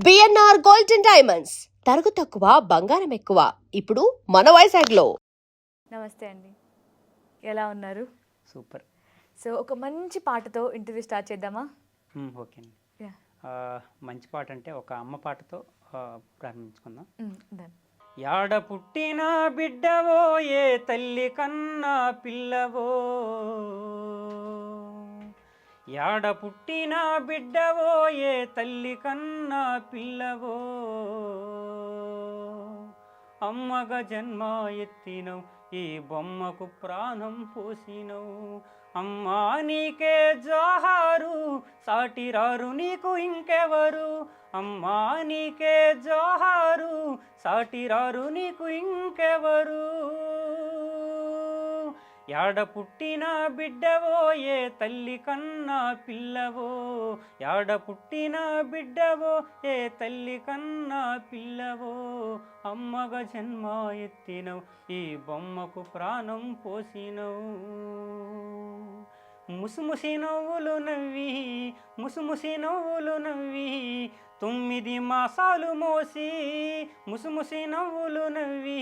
BNR gold and diamonds తరుగు తక్కువ బంగారం ఎక్కువ ఇప్పుడు మన వైజాగ్లో. నమస్తే అండి, ఎలా ఉన్నారు? సూపర్. సో ఒక మంచి పాటతో ఇంటర్వ్యూ స్టార్ట్ చేద్దామా? ఓకే అండి. మంచి పాట అంటే ఒక అమ్మ పాటతో ప్రారంభించుకుందాం. యాడ పుట్టిన బిడ్డవో ఏ తల్లి కన్నా పిల్లవో, యాడ పుట్టిన బిడ్డవో ఏ తల్లి కన్నా పిల్లవో, అమ్మగా జన్మ ఎత్తినవు ఈ బొమ్మకు ప్రాణం పోసినవు, అమ్మా నీకే జోహారు సాటిరారు నీకు ఇంకెవరు, అమ్మా నీకే జోహారు సాటిరారు నీకు ఇంకెవరు, యాడ పుట్టిన బిడ్డవో ఏ తల్లి కన్నా పిల్లవో, యాడ పుట్టిన బిడ్డవో ఏ తల్లి కన్నా పిల్లవో, అమ్మగా జన్మ ఎత్తినవు ఈ బొమ్మకు ప్రాణం పోసినవు, ముసిముసి నవ్వులు నవ్వి ముసిముసి నవ్వులు నవ్వి 9 మాసాలు మోసి, ముసిముసి నవ్వులు నవ్వి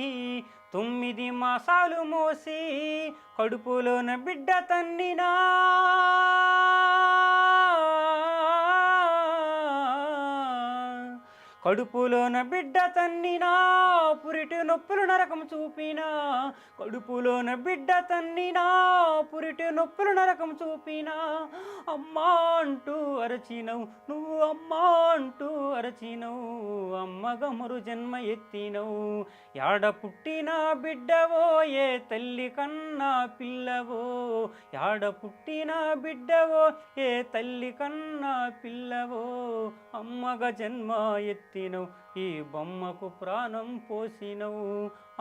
9 మాసాలు మోసి, కడుపులోన బిడ్డ తన్నినా కడుపులోన బిడ్డ తన్నినా, పురిటి నొప్పులు నరకం చూపినా, కడుపులోన బిడ్డ తన్నినా పురిటి నొప్పులు నరకం చూపినా, అమ్మా అంటూ అరచినవు నువ్వు అమ్మా అంటూ అరచినవు, అమ్మగా మరు జన్మ ఎత్తినవు, యాడ పుట్టిన బిడ్డవో ఏ తల్లి కన్నా పిల్లవో, యాడ పుట్టిన బిడ్డవో ఏ తల్లి కన్నా పిల్లవో, అమ్మగా జన్మ ఎత్తినవు ఈ బొమ్మకు ప్రాణం పోసినవు,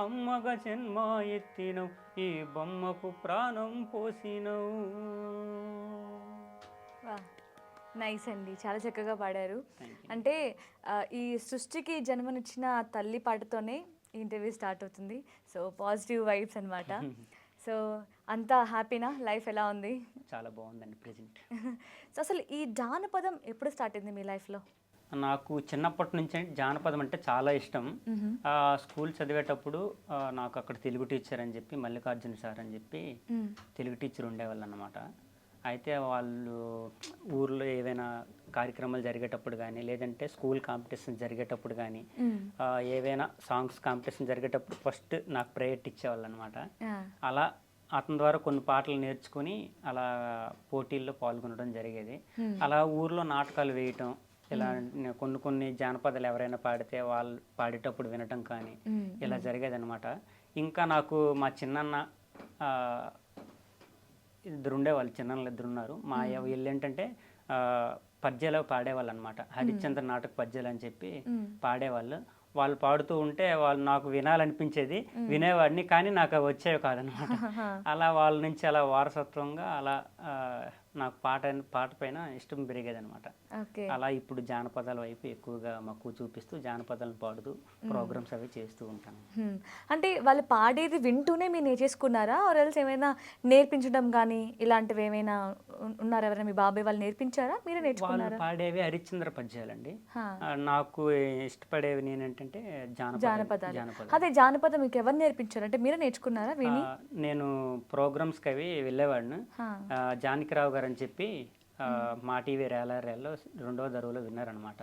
అమ్మగా జన్మ ఎత్తినవు ఈ బొమ్మకు ప్రాణం పోసినవు. నైస్ అండి, చాలా చక్కగా పాడారు. అంటే ఈ సృష్టికి జన్మనిచ్చిన తల్లి పాటతోనే ఇంటర్వ్యూ స్టార్ట్ అవుతుంది. సో పాజిటివ్ వైబ్స్ అనమాట. సో అంతా హ్యాపీనా? లైఫ్ ఎలా ఉంది? చాలా బాగుందండి ప్రెజెంట్. సో అసలు ఈ జానపదం ఎప్పుడు స్టార్ట్ అయింది మీ లైఫ్లో? నాకు చిన్నప్పటి నుంచి జానపదం అంటే చాలా ఇష్టం. స్కూల్ చదివేటప్పుడు నాకు అక్కడ తెలుగు టీచర్ అని చెప్పి మల్లికార్జున సార్ అని చెప్పి తెలుగు టీచర్ ఉండేవాళ్ళు అన్నమాట. అయితే వాళ్ళు ఊర్లో ఏవైనా కార్యక్రమాలు జరిగేటప్పుడు కానీ, లేదంటే స్కూల్ కాంపిటీషన్ జరిగేటప్పుడు కానీ, ఏవైనా సాంగ్స్ కాంపిటీషన్ జరిగేటప్పుడు ఫస్ట్ నాకు ప్రయారిటీ ఇచ్చేవాళ్ళు అనమాట. అలా అతని ద్వారా కొన్ని పాటలు నేర్చుకుని అలా పోటీల్లో పాల్గొనడం జరిగేది. అలా ఊర్లో నాటకాలు వేయటం, ఇలా కొన్ని జానపదాలు ఎవరైనా పాడితే వాళ్ళు పాడేటప్పుడు వినటం కానీ ఇలా జరిగేది అనమాట. ఇంకా నాకు మా చిన్నన్న ఇద్దరు ఉండేవాళ్ళు, చిన్నలు 2 ఉన్నారు. మా వీళ్ళు ఏంటంటే పద్యాలు పాడేవాళ్ళు అనమాట. హరిశ్చంద్ర నాటక పద్యాలు అని చెప్పి పాడేవాళ్ళు. వాళ్ళు పాడుతూ ఉంటే వాళ్ళు నాకు వినాలనిపించేది, వినేవాడిని, కానీ నాకు అవి వచ్చేవి కాదనమాట. అలా వాళ్ళ నుంచి అలా వారసత్వంగా అలా నాకు పాట పైన ఇష్టం పెరిగేది అనమాట. అలా ఇప్పుడు జానపదాల వైపు ఎక్కువగా మక్కువ చూపిస్తూ జానపదాలను పాడుతూ ప్రోగ్రామ్స్ అవి చేస్తూ ఉంటాను. అంటే వాళ్ళు పాడేది వింటూనే మీరు నేర్చేసుకున్నారా? ఆర్ఎల్స్ ఏమైనా నేర్పించడం కానీ ఇలాంటివి ఏమైనా ఉన్నారా? ఎవరైనా మీ బాబాయ్ వాళ్ళు నేర్పించారా, మీరే నేర్చుకున్నారా? వాళ్ళు పాడేవి హరిశ్చంద్ర పద్యాలండి. నాకు ఇష్టపడేవి నేనేంటంటే జానపదాలు. అదే జానపదం మీకు ఎవరు నేర్పించారు? అంటే మీరే నేర్చుకున్నారా విని? నేను ప్రోగ్రామ్స్కి అవి వెళ్ళేవాడిని. జానకిరావు గారు అని చెప్పి మా టీవీ రేలారేల్లో 2వ దరువులో విన్నారనమాట.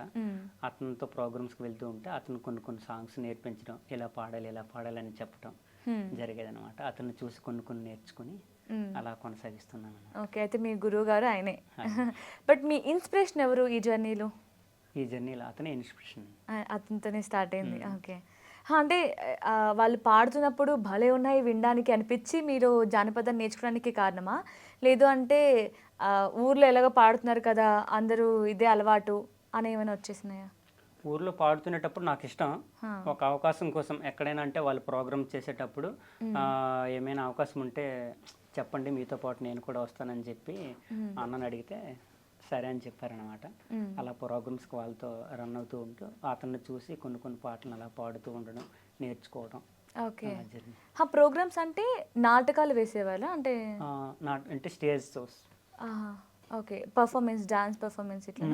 అతనితో ప్రోగ్రామ్స్కి వెళ్తూ ఉంటే అతను కొన్ని సాంగ్స్ నేర్పించడం, ఇలా పాడాలి అని చెప్పడం జరిగేది అనమాట. అతను చూసి కొన్ని నేర్చుకుని అలా కొనసాగిస్తున్నాను. ఓకే, అయితే మీ గురువు గారు ఆయనే. బట్ మీ ఇన్స్పిరేషన్ ఎవరు ఈ జర్నీలో? ఈ జర్నీలో అతనే ఇన్స్పిరేషన్. అతనితోనే స్టార్ట్ అయింది. ఓకే, అంటే వాళ్ళు పాడుతున్నప్పుడు భలే ఉన్నాయి వినడానికి అనిపించి మీరు జానపదం నేర్చుకోవడానికి కారణమా? లేదు అంటే ఊర్లో ఎలాగో పాడుతున్నారు కదా అందరూ ఇదే అలవాటు అని ఏమైనా వచ్చేసినాయా? ఊర్లో పాడుతునేటప్పుడు నాకు ఇష్టం. ఒక అవకాశం కోసం ఎక్కడైనా అంటే వాళ్ళు ప్రోగ్రామ్ చేసేటప్పుడు ఏమైనా అవకాశం ఉంటే చెప్పండి, మీతో పాటు నేను కూడా వస్తానని చెప్పి అన్నని అడిగితే సరే అని చెప్పారనమాట. అలా ప్రోగ్రామ్స్కి వాళ్ళతో రన్ అవుతూ ఉంటూ అతన్ని చూసి కొన్ని పాటలు అలా పాడుతూ ఉండడం, నేర్చుకోవడం. ఓకే, ప్రోగ్రామ్స్ అంటే నాటకాలు వేసేవాళ్ళ? అంటే stage shows. Okay, performance, dance performance ఇట్లా.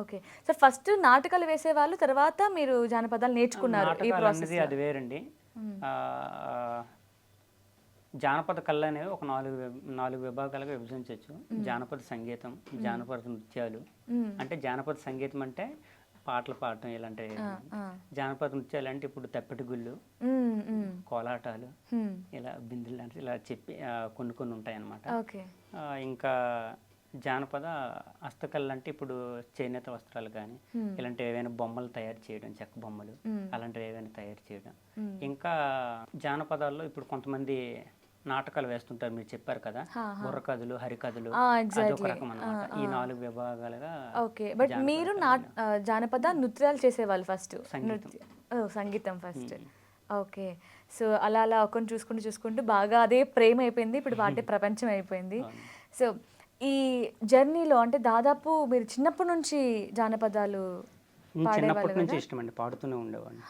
ఓకే. సో ఫస్ట్ నాటకాలు వేసేవాళ్ళు, తర్వాత మీరు జానపదాలు నేర్చుకున్నారు ఈ నాటకాలు ప్రాసెస్. అన్నది అది వేరండి. ఆ, జానపద కళ అనేవి ఒక నాలుగు విభాగాలుగా విభజించవచ్చు. జానపద సంగీతం, జానపద నృత్యాలు. అంటే జానపద సంగీతం అంటే పాటలు పాడటం ఇలాంటివి. జానపద నృత్యాలు అంటే ఇప్పుడు తప్పెటి గుళ్ళు, కోలాటాలు, ఇలా బిందులు లాంటి ఇలా చెప్పి కొన్ని ఉంటాయి అన్నమాట. ఓకే. ఇంకా జానపద హస్తకళలు అంటే ఇప్పుడు చేనేత వస్త్రాలు కానీ ఇలాంటి ఏవైనా బొమ్మలు తయారు చేయడం, చెక్క బొమ్మలు అలాంటివి ఏవైనా తయారు చేయడం. ఇంకా జానపదాల్లో ఇప్పుడు కొంతమంది నాటకాలు వేస్తుంటారు, మీరు చెప్పారు కదా, బుర్రకథలు, హరికథలు, అదొక రకం అన్నమాట. ఈ 4 విభాగాలుగా. ఓకే. బట్ మీరు జానపద నృత్యాలు చేసేవాళ్ళు ఫస్ట్, సంగీతం ఫస్ట్. ఓకే. సో అలా అలా ఒకరిని చూసుకుంటూ బాగా అదే ప్రేమ అయిపోయింది, ఇప్పుడు పాటే ప్రపంచం అయిపోయింది. సో ఈ జర్నీలో అంటే దాదాపు మీరు చిన్నప్పటి నుంచి జానపదాలు చిన్నప్పటి నుంచి ఇష్టం అండి, పాడుతూనే ఉండేవాడిని.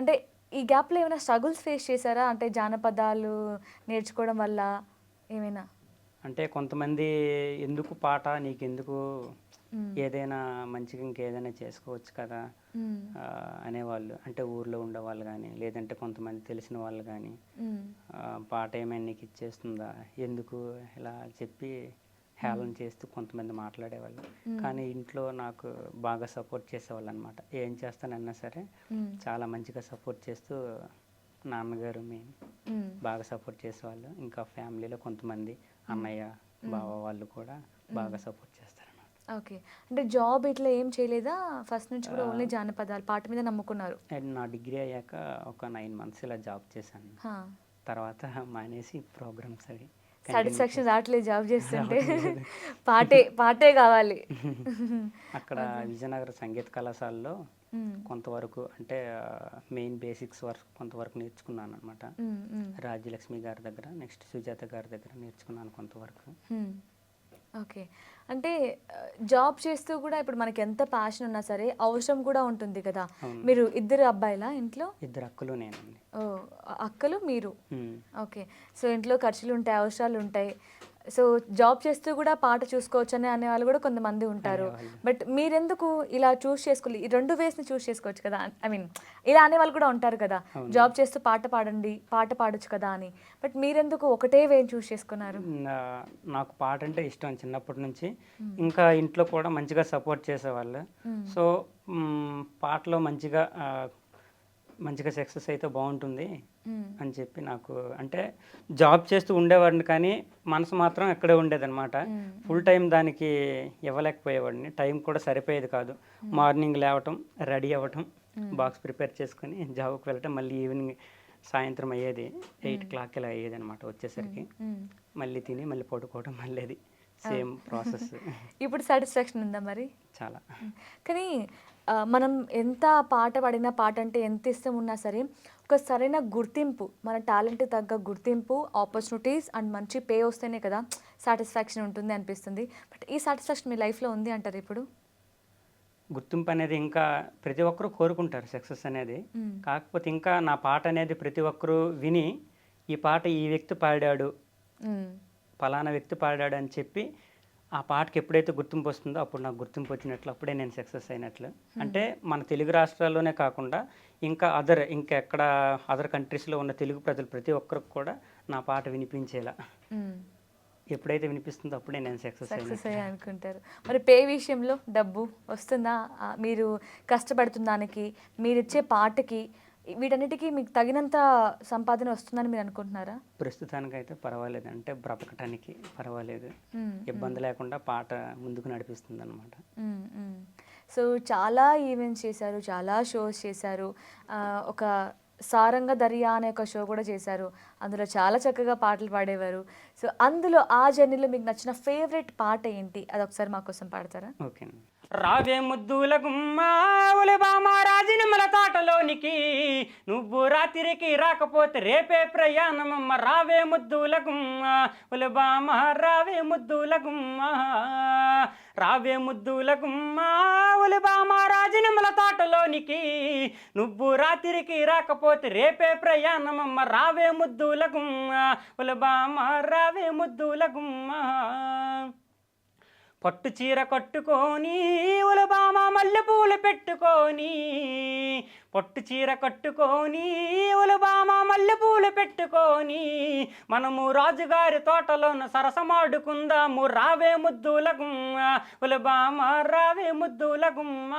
అంటే ఈ గ్యాప్లో ఏమైనా స్ట్రగుల్స్ ఫేస్ చేశారా? అంటే జానపదాలు నేర్చుకోవడం వల్ల ఏమైనా? అంటే కొంతమంది ఎందుకు పాట, నీకెందుకు, ఏదైనా మంచిగా ఇంకేదైనా చేసుకోవచ్చు కదా అనేవాళ్ళు. అంటే ఊర్లో ఉండేవాళ్ళు కానీ, లేదంటే కొంతమంది తెలిసిన వాళ్ళు కానీ, పాట ఏమైనా నీకు ఇచ్చేస్తుందా, ఎందుకు ఇలా చెప్పి హేళన చేస్తూ కొంతమంది మాట్లాడేవాళ్ళు. కానీ ఇంట్లో నాకు బాగా సపోర్ట్ చేసేవాళ్ళు అనమాట. ఏం చేస్తానన్నా సరే చాలా మంచిగా సపోర్ట్ చేస్తూ, నాన్నగారు మెయిన్ బాగా సపోర్ట్ చేసేవాళ్ళు. ఇంకా ఫ్యామిలీలో కొంతమంది అన్నయ్య, బావ వాళ్ళు కూడా బాగా సపోర్ట్ చేస్తారు. ఓకే. అంటే జాబ్ ఇట్లా ఏం చేయలేదా ఫస్ట్ నుంచి కూడా? ఓన్లీ జానపదాలు పాట మీద నమ్ముకున్నారు? నా డిగ్రీ అయ్యాక ఒక 9 months ఇలా జాబ్ చేశాను. తర్వాత మానేసి ప్రోగ్రామ్స్ అవి. సాటిస్ఫాక్షన్ రావట్లేదు జాబ్ చేస్తుంటే? పాటే కావాలి. అక్కడ విజయనగర సంగీత కళాశాలలో కొంతవరకు అంటే మెయిన్ బేసిక్స్ వరకు కొంతవరకు నేర్చుకున్నాను అనమాట. రాజ్యలక్ష్మి గారి దగ్గర, నెక్స్ట్ సుజాత గారి దగ్గర నేర్చుకున్నాను కొంతవరకు. ఓకే. అంటే జాబ్ చేస్తూ కూడా ఇప్పుడు మనకి ఎంత ప్యాషన్ ఉన్నా సరే అవసరం కూడా ఉంటుంది కదా. మీరు ఇద్దరు అబ్బాయిలా ఇంట్లో? 2 అక్కలు నేనండి. ఓ, అక్కలు మీరు. ఓకే. సో ఇంట్లో ఖర్చులు ఉంటాయి, అవసరాలు ఉంటాయి. సో జాబ్ చేస్తూ కూడా పాట చూసుకోవచ్చు అనే వాళ్ళు కూడా కొంతమంది ఉంటారు. బట్ మీరెందుకు ఇలా చూస్ చేసుకోవాలి? ఈ 2 వేస్ని చూస్ చేసుకోవచ్చు కదా. ఐ మీన్ ఇలా అనే వాళ్ళు కూడా ఉంటారు కదా, జాబ్ చేస్తూ పాట పాడొచ్చు కదా అని. బట్ మీరెందుకు ఒకటే వేని చూస్ చేసుకున్నారు? నాకు పాట అంటే ఇష్టం చిన్నప్పటి నుంచి. ఇంకా ఇంట్లో కూడా మంచిగా సపోర్ట్ చేసేవాళ్ళు. సో పాటలో మంచిగా సక్సెస్ అయితే బాగుంటుంది అని చెప్పి నాకు, అంటే జాబ్ చేస్తూ ఉండేవాడిని కానీ మనసు మాత్రం ఎక్కడే ఉండేదన్నమాట. ఫుల్ టైం దానికి ఇవ్వలేకపోయేవాడిని, టైం కూడా సరిపోయేది కాదు. మార్నింగ్ లేవటం, రెడీ అవ్వటం, బాక్స్ ప్రిపేర్ చేసుకొని జాబ్కి వెళ్ళటం, మళ్ళీ ఈవినింగ్ సాయంత్రం అయ్యేది 8 o'clock ఇలా అయ్యేది అనమాట. వచ్చేసరికి మళ్ళీ తిని మళ్ళీ పడుకోవడం, మళ్ళీ అది సేమ్ ప్రాసెస్. ఇప్పుడు సాటిస్ఫాక్షన్ ఉందా మరి? చాలా. కానీ మనం ఎంత పాట పాడినా, పాట అంటే ఎంత ఇష్టం ఉన్నా సరే ఒక సరైన గుర్తింపు, మన టాలెంట్ తగ్గ గుర్తింపు, ఆపర్చునిటీస్ అండ్ మంచి పే వస్తేనే కదా సాటిస్ఫాక్షన్ ఉంటుంది అనిపిస్తుంది. బట్ ఈ సాటిస్ఫాక్షన్ మీ లైఫ్లో ఉంది అంటారు ఇప్పుడు? గుర్తింపు అనేది ఇంకా ప్రతి ఒక్కరూ కోరుకుంటారు, సక్సెస్ అనేది. కాకపోతే ఇంకా నా పాట అనేది ప్రతి ఒక్కరూ విని, ఈ పాట ఈ వ్యక్తి పాడాడు, ఫలానా వ్యక్తి పాడాడు అని చెప్పి ఆ పాటకి ఎప్పుడైతే గుర్తింపు వస్తుందో అప్పుడు నాకు గుర్తింపు వచ్చినట్లు, అప్పుడే నేను సక్సెస్ అయినట్లు. అంటే మన తెలుగు రాష్ట్రాల్లోనే కాకుండా ఇంకా ఎక్కడ అదర్ కంట్రీస్లో ఉన్న తెలుగు ప్రజలు ప్రతి ఒక్కరికి కూడా నా పాట వినిపించేలా ఎప్పుడైతే వినిపిస్తుందో అప్పుడే నేను సక్సెస్ అయ్యా అనుకుంటారు. మరి పే విషయంలో డబ్బు వస్తుందా? మీరు కష్టపడుతున్న దానికి, మీరు ఇచ్చే పాటకి, వీటన్నిటికీ మీకు తగినంత సంపాదన వస్తుందని మీరు అనుకుంటున్నారా? ప్రస్తుతానికైతే పర్వాలేదు, అంటే బ్రతకటానికి పర్వాలేదు, ఇబ్బంది లేకుండా పాట ముందుకు నడిపిస్తుంది అనమాట. సో చాలా ఈవెంట్స్ చేశారు, చాలా షోస్ చేశారు, ఒక సారంగ దర్యా అనే ఒక షో కూడా చేశారు. అందులో చాలా చక్కగా పాటలు పాడేవారు. సో అందులో ఆ జర్నీలో మీకు నచ్చిన ఫేవరెట్ పాట ఏంటి? అది ఒకసారి మా కోసం పాడతారా? ఓకే. రావే ముద్దుల గుమ్మా ఉలబామ రాజినమ్మల తోటలోనికి, నువ్వు రాత్రికి రాకపోతే రేపే ప్రయాణమమ్మ. రావే ముద్దుల గుమ్మా ఉలబామ, రావే ముద్దుల గుమ్మా, రావే ముద్దుల గుమ్మా ఉలబామ రాజినమ్మల తోటలోనికి, నువ్వు రాత్రికి రాకపోతే రేపే ప్రయాణమమ్మ. రావే ముద్దుల గుమ్మా ఉలబామ, రావే ముద్దుల గుమ్మా. పట్టు చీర కట్టుకొని ఉలబామ మల్లె పూలు పెట్టుకొని పట్టు చీర కట్టుకొని ఉలబామ మల్లె పూలు పెట్టుకొని మనము రాజుగారి తోటలోన సరసమాడుకుందాము రావే ముద్దుల గుమ్మ ఉలబామ రావే ముద్దుల గుమ్మ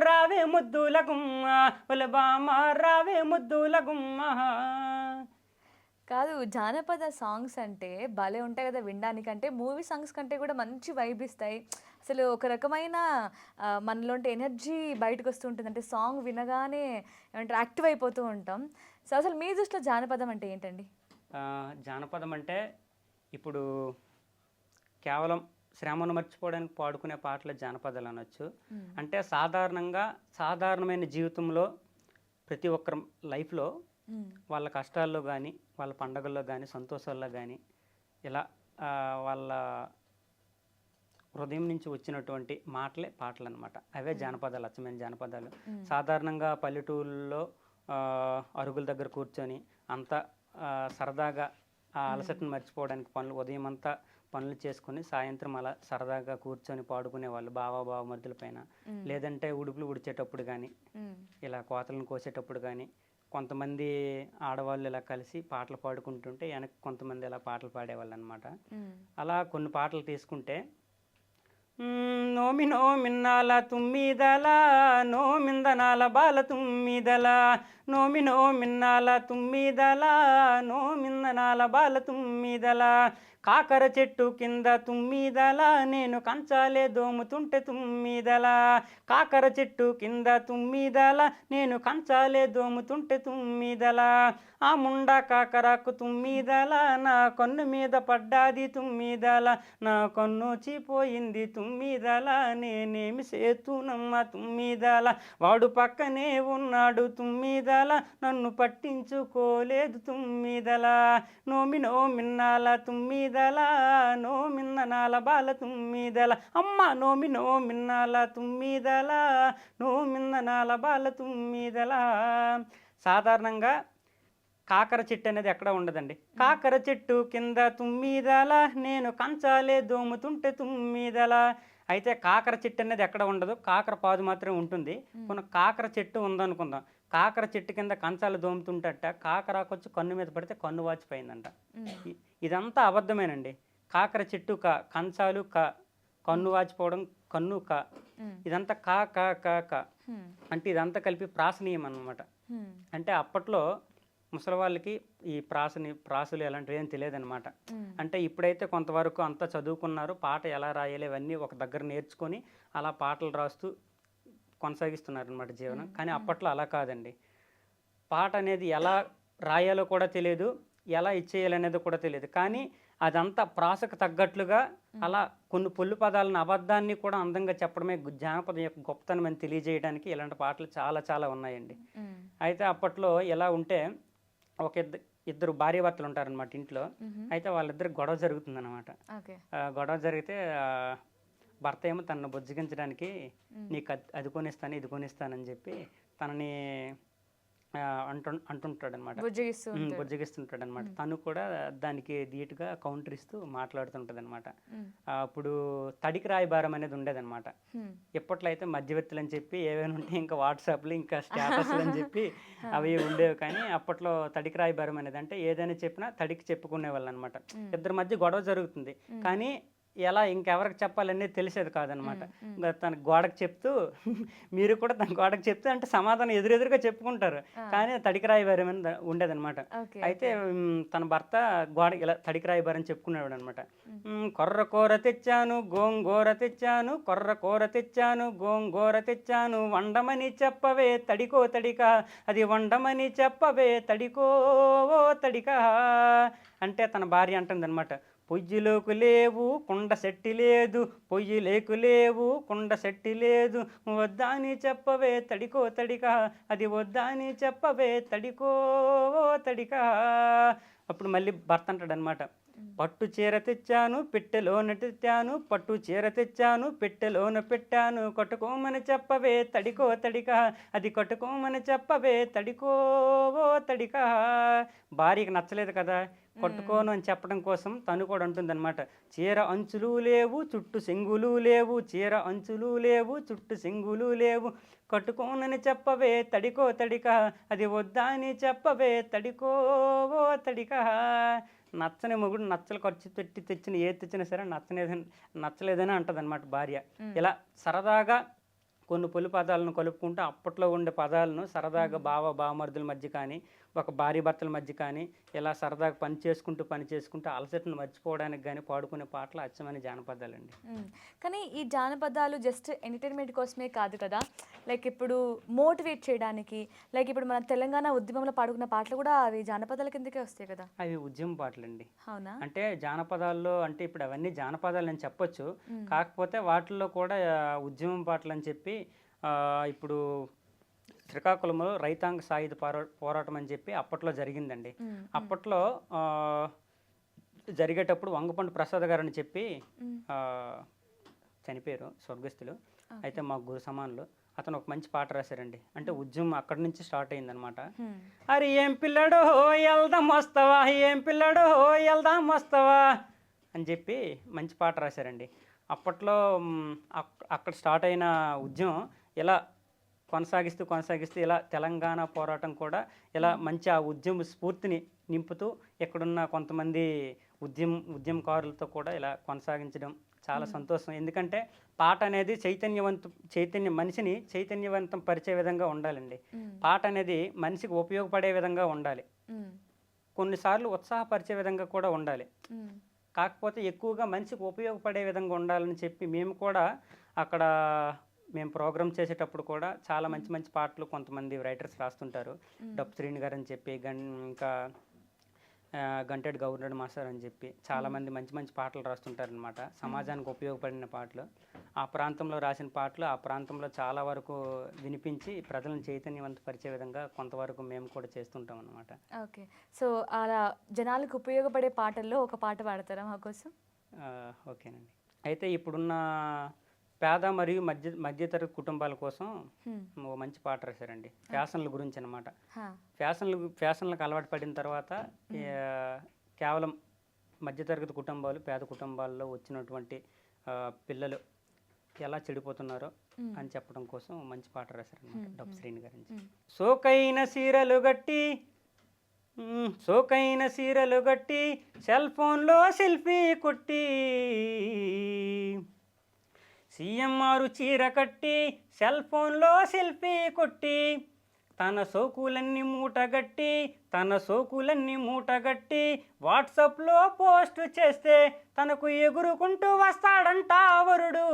రావే ముద్దుల గుమ్మ ఉలబామ రావే ముద్దుల గుమ్మ. కాదు, జానపద సాంగ్స్ అంటే భలే ఉంటాయి కదా వినడానికి. అంటే మూవీ సాంగ్స్ కంటే కూడా మంచి వైబ్ ఇస్తాయి. అసలు ఒక రకమైన మనలోంటి ఎనర్జీ బయటకు వస్తూ ఉంటుంది. అంటే సాంగ్ వినగానే ఏమంటారు యాక్టివ్ అయిపోతూ ఉంటాం. సో అసలు మీ దృష్టిలో జానపదం అంటే ఏంటండి? జానపదం అంటే ఇప్పుడు కేవలం శ్రమను మర్చిపోవడానికి పాడుకునే పాటలు జానపదాలు అనొచ్చు. అంటే సాధారణమైన జీవితంలో ప్రతి ఒక్కరి లైఫ్లో వాళ్ళ కష్టాల్లో కానీ వాళ్ళ పండగల్లో కానీ సంతోషాల్లో కానీ ఇలా వాళ్ళ హృదయం నుంచి వచ్చినటువంటి మాటలే పాటలు అనమాట. అవే జానపదాలు, అచ్చమైన జానపదాలు. సాధారణంగా పల్లెటూళ్ళలో అరుగుల దగ్గర కూర్చొని అంతా సరదాగా ఆ అలసటను మర్చిపోవడానికి ఉదయం అంతా పనులు చేసుకుని సాయంత్రం అలా సరదాగా కూర్చొని పాడుకునే వాళ్ళు బావమరుదుల పైన. లేదంటే ఉడుపులు ఉడిచేటప్పుడు కానీ ఇలా కోతలను కోసేటప్పుడు కానీ కొంతమంది ఆడవాళ్ళు ఇలా కలిసి పాటలు పాడుకుంటుంటే వెనక్కి కొంతమంది ఇలా పాటలు పాడేవాళ్ళు అనమాట. అలా కొన్ని పాటలు తీసుకుంటే నోమి నోమిన్నాల తుమ్మిదల నోమిందనాల బాల తుమ్మిదల నోమి నోమిన్నాల తుమ్మిదల నోమిందనాల బాల తుమ్మిదల కాకర చెట్టు కింద తుమ్మిదల నేను కంచాలే దోముతుంటే తుమ్మిదల కాకర చెట్టు కింద తుమ్మిదల నేను కంచాలే దోముతుంటే తుమ్మిదల ఆ ముండా కాకరాకు తుమ్మిదల నా కన్ను మీద పడ్డాది తుమ్మిదల నా కన్ను చీపోయింది తుమ్మిదల నేనేమి సేతునమ్మ తుమ్మిదల వాడు పక్కనే ఉన్నాడు తుమ్మిదల నన్ను పట్టించుకోలేదు తుమ్మిదల నోమి నోమిన్నాల తుమ్మిదల నోమిన్ననాల బాల తుమ్మిదల అమ్మ నోమి నోమిన్నాల తుమ్మిదల నోమిన్ననాల బాల తుమ్మిదల. సాధారణంగా కాకర చెట్టు అనేది ఎక్కడ ఉండదండి. కాకర చెట్టు కింద తుమ్మిదల నేను కంచాలే దోముతుంటే తుమ్మిదల. అయితే కాకర చెట్టు అనేది ఎక్కడ ఉండదు, కాకర పాదు మాత్రమే ఉంటుంది. కొన్ని కాకర చెట్టు ఉందనుకుందాం, కాకర చెట్టు కింద కంచాలు దోముతుంటట కాకరాకొచ్చి కన్ను మీద పడితే కన్ను వాచిపోయిందంట. ఇదంతా అబద్ధమేనండి. కాకర చెట్టు కంచాలు కన్ను వాచిపోవడం కన్ను ఇదంతా కా అంటే ఇదంతా కలిపి ప్రాసనీయం అన్నమాట. అంటే అప్పట్లో ముసలి వాళ్ళకి ఈ ప్రాసులు ఎలాంటివి ఏం తెలియదు అనమాట. అంటే ఇప్పుడైతే కొంతవరకు అంతా చదువుకున్నారు, పాట ఎలా రాయాలి ఇవన్నీ ఒక దగ్గర నేర్చుకొని అలా పాటలు రాస్తూ కొనసాగిస్తున్నారు అనమాట జీవనం. కానీ అప్పట్లో అలా కాదండి. పాట అనేది ఎలా రాయాలో కూడా తెలియదు, ఎలా ఇచ్చేయాలనేది కూడా తెలియదు. కానీ అదంతా ప్రాసకు తగ్గట్లుగా అలా కొన్ని పొల్లు పదాలను అబద్ధాన్ని కూడా అందంగా చెప్పడమే జానపదం యొక్క గొప్పతనం అని తెలియజేయడానికి ఇలాంటి పాటలు చాలా చాలా ఉన్నాయండి. అయితే అప్పట్లో ఎలా ఉంటే ఇద్దరు భార్యాభర్తలు ఉంటారనమాట ఇంట్లో. అయితే వాళ్ళిద్దరు గొడవ జరుగుతుందన్నమాట. గొడవ జరిగితే భర్త ఏమో తనను బుజ్జగించడానికి నీకు అది కొనిస్తాను ఇది కొనిస్తానని చెప్పి తనని అంటుంటాడు అనమాట, బుజ్జగిస్తుంటాడు అనమాట. తను కూడా దానికి ధీటుగా కౌంటర్ ఇస్తూ మాట్లాడుతుంటది అనమాట. అప్పుడు తడికి రాయబారం అనేది ఉండేదన్నమాట. ఎప్పట్లో అయితే మధ్యవర్తులు అని చెప్పి ఏవైనా ఉంటే ఇంకా వాట్సాప్లు ఇంకా స్టేటస్లు అని చెప్పి అవి ఉండేవి. కానీ అప్పట్లో తడికి రాయబారం అనేది అంటే ఏదైనా చెప్పినా తడికి చెప్పుకునే వాళ్ళు అనమాట. ఇద్దరి మధ్య గొడవ జరుగుతుంది, కానీ ఎలా ఇంకెవరికి చెప్పాలనేది తెలిసేది కాదనమాట. తన గోడకు చెప్తూ మీరు కూడా తన గోడకు చెప్తూ అంటే సమాధానం ఎదురెదురుగా చెప్పుకుంటారు, కానీ తడికి రాయబారం ఉండేదన్నమాట. అయితే తన భర్త గోడ ఇలా తడికి రాయబారం చెప్పుకునేవాడు అనమాట. కొర్ర కూర తెచ్చాను గోంగూర తెచ్చాను, కొర్ర కూర తెచ్చాను గోంగూర తెచ్చాను, వండమని చెప్పవే తడికో తడిక, అది వండమని చెప్పవే తడికో తడిక అంటే తన భార్య అంటుంది అనమాట. పొయ్యిలోకి లేవు కుండ సెట్టి లేదు, పొయ్యిలేకు లేవు కుండ సెట్టి లేదు, వద్దాని చెప్పవే తడికో తడిక, అది వద్దాని చెప్పవే తడికో తడిక. అప్పుడు మళ్ళీ భర్త అంటాడు అనమాట, పట్టు చీర తెచ్చాను పెట్టెలోన తెచ్చాను, పట్టు చీర తెచ్చాను పెట్టెలోన పెట్టాను, కట్టుకోమని చెప్పవే తడికో తడిక, అది కట్టుకోమని చెప్పవే తడికో ఓ తడిక. భార్యకి నచ్చలేదు కదా, కట్టుకోను అని చెప్పడం కోసం తను కూడా అంటుందన్నమాట, చీర అంచులు లేవు చుట్టూ సెంగులు లేవు, చీర అంచులు లేవు చుట్టూ సెంగులు లేవు, కట్టుకోనని చెప్పవే తడికో తడిక, అది వద్దా అని చెప్పవే తడికో ఓ తడిక. నచ్చని మొగుడు నచ్చలు ఖర్చు పెట్టి తెచ్చిన ఏది తెచ్చినా సరే నచ్చలేదని అంటది అనమాట భార్య. ఇలా సరదాగా కొన్ని పొలి పదాలను కలుపుకుంటూ అప్పట్లో ఉండే పదాలను సరదాగా బావమరుదుల మధ్య కానీ ఒక భార్య భర్తల మధ్య కానీ ఇలా సరదాగా పని చేసుకుంటూ అలసటను మర్చిపోవడానికి కానీ పాడుకునే పాటలు అచ్చమైన జానపదాలండి. కానీ ఈ జానపదాలు జస్ట్ ఎంటర్టైన్మెంట్ కోసమే కాదు కదా, లైక్ ఇప్పుడు మోటివేట్ చేయడానికి, లైక్ ఇప్పుడు మన తెలంగాణ ఉద్యమంలో పాడుకున్న పాటలు కూడా అవి జానపదాల కిందకే వస్తాయి కదా. అవి ఉద్యమ పాటలండి. అవునా? అంటే జానపదాల్లో అంటే ఇప్పుడు అవన్నీ జానపదాలు అని చెప్పొచ్చు, కాకపోతే వాటిల్లో కూడా ఉద్యమం పాటలు అని చెప్పి ఇప్పుడు శ్రీకాకుళంలో రైతాంగ సాయుధ పోరాటం అని చెప్పి అప్పట్లో జరిగిందండి. అప్పట్లో జరిగేటప్పుడు వంగపండు ప్రసాద్ గారు అని చెప్పి చనిపోయారు, స్వర్గస్థులు. అయితే మా గురు సమానులు, అతను ఒక మంచి పాట రాశారండి. అంటే ఉద్యమం అక్కడి నుంచి స్టార్ట్ అయిందనమాట. అరే ఏం పిల్లడో వెళ్దాం వస్తావా, ఏం పిల్లడో వెళ్దాం వస్తావా అని చెప్పి మంచి పాట రాశారండి. అప్పట్లో అక్కడ స్టార్ట్ అయిన ఉద్యమం ఇలా కొనసాగిస్తూ ఇలా తెలంగాణ పోరాటం కూడా ఇలా మంచి ఆ ఉద్యమ స్ఫూర్తిని నింపుతూ ఇక్కడున్న కొంతమంది ఉద్యమకారులతో కూడా ఇలా కొనసాగించడం చాలా సంతోషం. ఎందుకంటే పాట అనేది మనిషిని చైతన్యవంతం పరిచే విధంగా ఉండాలండి. పాట అనేది మనిషికి ఉపయోగపడే విధంగా ఉండాలి, కొన్నిసార్లు ఉత్సాహపరిచే విధంగా కూడా ఉండాలి. కాకపోతే ఎక్కువగా మనిషికి ఉపయోగపడే విధంగా ఉండాలని చెప్పి మేము కూడా అక్కడ మేము ప్రోగ్రామ్ చేసేటప్పుడు కూడా చాలా మంచి మంచి పాటలు కొంతమంది రైటర్స్ రాస్తుంటారు. డబ్ శ్రీని గారు అని చెప్పి ఇంకా గంటెడ్ గవర్నర్ మాస్టర్ అని చెప్పి చాలామంది మంచి మంచి పాటలు రాస్తుంటారనమాట. సమాజానికి ఉపయోగపడిన పాటలు, ఆ ప్రాంతంలో రాసిన పాటలు ఆ ప్రాంతంలో చాలా వరకు వినిపించి ప్రజలను చైతన్యవంతపరిచే విధంగా కొంతవరకు మేము కూడా చేస్తుంటాం అనమాట. ఓకే, సో అలా జనాలకు ఉపయోగపడే పాటల్లో ఒక పాట పాడతారా మా కోసం? ఓకేనండి. అయితే ఇప్పుడున్న పేద మరియు మధ్యతరగతి కుటుంబాల కోసం ఓ మంచి పాట రాశారండి, ఫ్యాషన్ల గురించి అనమాట. ఫ్యాషన్లకు అలవాటు పడిన తర్వాత కేవలం మధ్యతరగతి కుటుంబాలు, పేద కుటుంబాల్లో వచ్చినటువంటి పిల్లలు ఎలా చెడిపోతున్నారో అని చెప్పడం కోసం మంచి పాట రాశారనమాట డబ్ శ్రీని గారి నుంచి. సోకైన సీరలు గట్టి సెల్ ఫోన్లో సెల్ఫీ కొట్టి, సీఎంఆర్ చీర కట్టి సెల్ ఫోన్లో సెల్ఫీ కొట్టి, తన సోకులన్నీ మూటగట్టి వాట్సాప్లో పోస్ట్ చేస్తే తనకు ఎగురుకుంటూ వస్తాడంట వరుడు,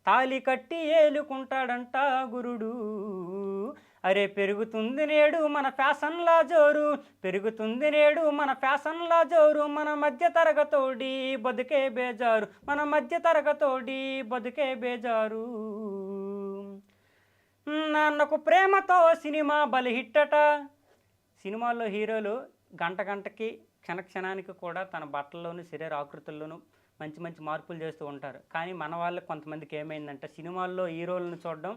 తాలి కట్టి ఏలుకుంటాడంట గురుడు. అరే పెరుగుతుంది నేడు మన ఫ్యాషన్లా జోరు, మన మధ్య తరగతోడి బతుకే బేజారు. నాన్నకు ప్రేమతో సినిమా బలిహిట్టట. సినిమాల్లో హీరోలు గంటకి క్షణానికి కూడా తన బట్టల్లోనూ శరీర ఆకృతుల్లోనూ మంచి మంచి మార్పులు చేస్తూ ఉంటారు. కానీ మన వాళ్ళకి కొంతమందికి ఏమైందంటే సినిమాల్లో హీరోలను చూడడం